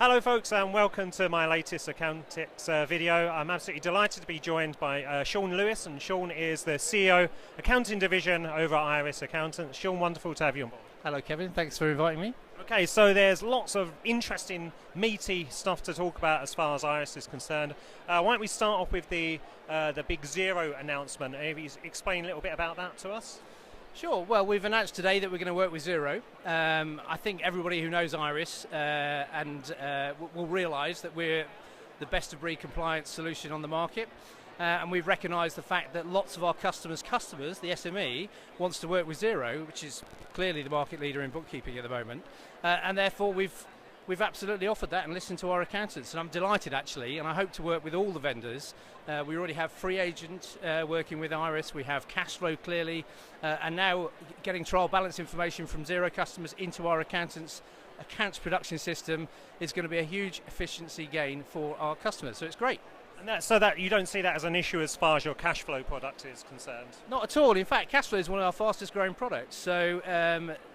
Hello folks and welcome to my latest Accountex video. I'm absolutely delighted to be joined by Sion Lewis, and Sion is the CEO, Accounting Division over at Iris Accountants. Sion, wonderful to have you on board. Hello Kevin, thanks for inviting me. Okay, so there's lots of interesting, meaty stuff to talk about as far as Iris is concerned. Why don't we start off with the big Xero announcement? Maybe explain a little bit about that to us. Sure, well we've announced today that we're going to work with Xero. I think everybody who knows Iris will realise that we're the best of breed compliance solution on the market. And we've recognised the fact that lots of our customers, the SME, wants to work with Xero, which is clearly the market leader in bookkeeping at the moment. And therefore we've absolutely offered that and listened to our accountants. And I'm delighted actually, and I hope to work with all the vendors. We already have Free Agent working with Iris, we have Cashflow clearly, and now getting trial balance information from Xero customers into our accountants' accounts production system is going to be a huge efficiency gain for our customers. So it's great. And so that you don't see that as an issue as far as your Cashflow product is concerned? Not at all. In fact, Cashflow is one of our fastest growing products. So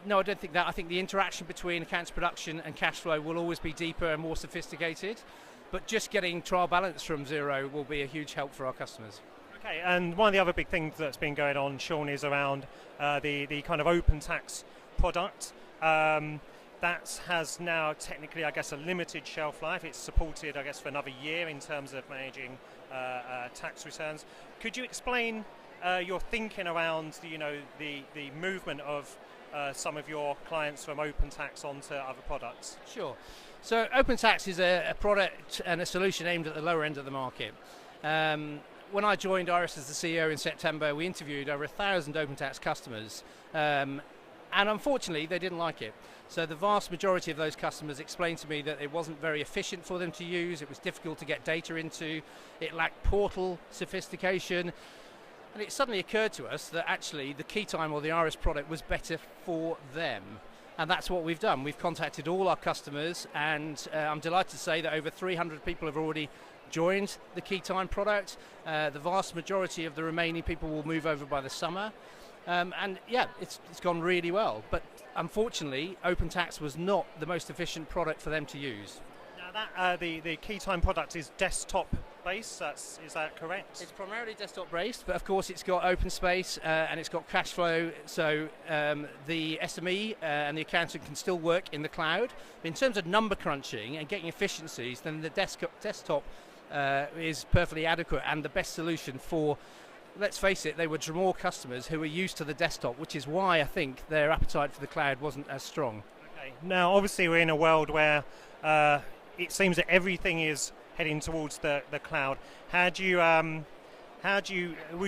no, I don't think that. I think the interaction between accounts production and Cashflow will always be deeper and more sophisticated. But just getting trial balance from Xero will be a huge help for our customers. Okay, and one of the other big things that's been going on, Sion, is around the kind of OpenTax product. That has now technically, I guess, a limited shelf life. It's supported, I guess, for another year in terms of managing tax returns. Could you explain your thinking around, the movement of some of your clients from OpenTax onto other products? Sure. So OpenTax is a product and a solution aimed at the lower end of the market. When I joined Iris as the CEO in September, we interviewed over 1,000 OpenTax customers. And unfortunately, they didn't like it. So the vast majority of those customers explained to me that it wasn't very efficient for them to use, it was difficult to get data into, it lacked portal sophistication, and it suddenly occurred to us that actually the KeyTime or the Iris product was better for them. And that's what we've done. We've contacted all our customers, and I'm delighted to say that over 300 people have already joined the KeyTime product. The vast majority of the remaining people will move over by the summer. And yeah, it's gone really well, but unfortunately OpenTax was not the most efficient product for them to use. Now that the KeyTime product is desktop based, is that correct? It's primarily desktop based, but of course it's got open space and it's got Cashflow, so the SME and the accountant can still work in the cloud. In terms of number crunching and getting efficiencies, then the desktop is perfectly adequate and the best solution for, let's face it, they were more customers who were used to the desktop, which is why I think their appetite for the cloud wasn't as strong. Okay. Now, obviously, we're in a world where it seems that everything is heading towards the cloud. Would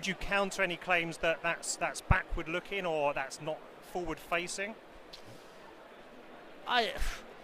you counter any claims that that's backward looking or that's not forward facing?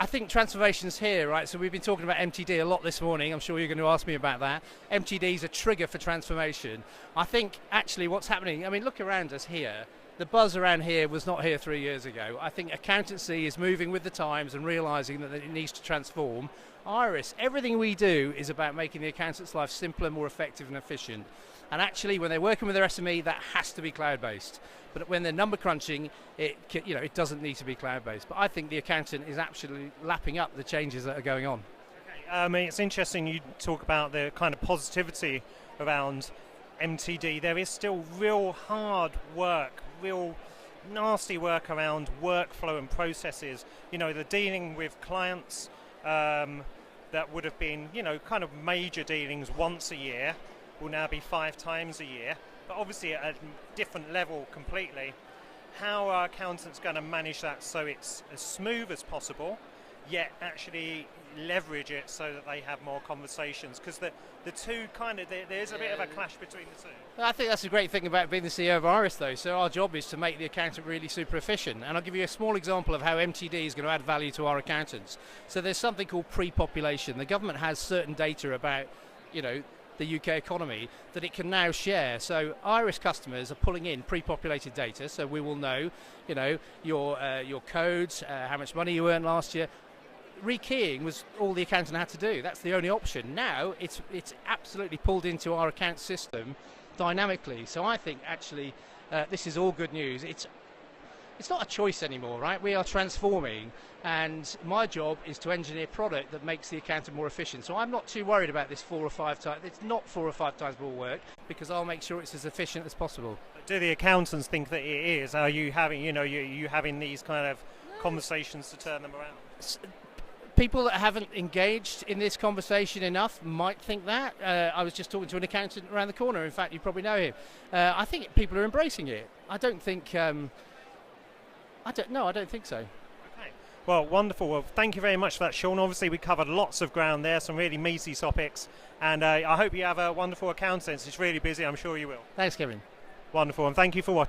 I think transformation's here, right? So we've been talking about MTD a lot this morning. I'm sure you're going to ask me about that. MTD is a trigger for transformation. I think actually what's happening, I mean, look around us here. The buzz around here was not here 3 years ago. I think accountancy is moving with the times and realising that it needs to transform. Iris, everything we do is about making the accountant's life simpler, more effective and efficient. And actually, when they're working with their SME, that has to be cloud-based. But when they're number crunching, it doesn't need to be cloud-based. But I think the accountant is absolutely lapping up the changes that are going on. Okay. I mean, it's interesting you talk about the kind of positivity around MTD. There is still real hard work, real nasty work around workflow and processes. They're dealing with clients that would have been, kind of major dealings once a year, will now be 5 times a year, but obviously at a different level completely. How are accountants going to manage that so it's as smooth as possible, yet actually leverage it so that they have more conversations? Because the two kind of, there's a bit of a clash between the two. I think that's a great thing about being the CEO of Iris though. So our job is to make the accountant really super efficient. And I'll give you a small example of how MTD is going to add value to our accountants. So there's something called pre-population. The government has certain data about, the UK economy that it can now share. So Iris customers are pulling in pre-populated data, so we will know, your codes, how much money you earned last year. Rekeying was all the accountant had to do. That's the only option. Now it's absolutely pulled into our account system dynamically. So I think actually this is all good news. it's not a choice anymore, right? We are transforming, and my job is to engineer product that makes the accountant more efficient. So I'm not too worried about this 4 or 5 times. It's not 4 or 5 times more work, because I'll make sure it's as efficient as possible. Do the accountants think that it is? Are you having, you having these kind of conversations to turn them around? People that haven't engaged in this conversation enough might think that. I was just talking to an accountant around the corner. In fact, you probably know him. I think people are embracing it. I don't think so. Okay. Well, wonderful. Well, thank you very much for that, Sean. Obviously, we covered lots of ground there, some really meaty topics, and I hope you have a wonderful accountancy. It's really busy. I'm sure you will. Thanks, Kevin. Wonderful, and thank you for watching.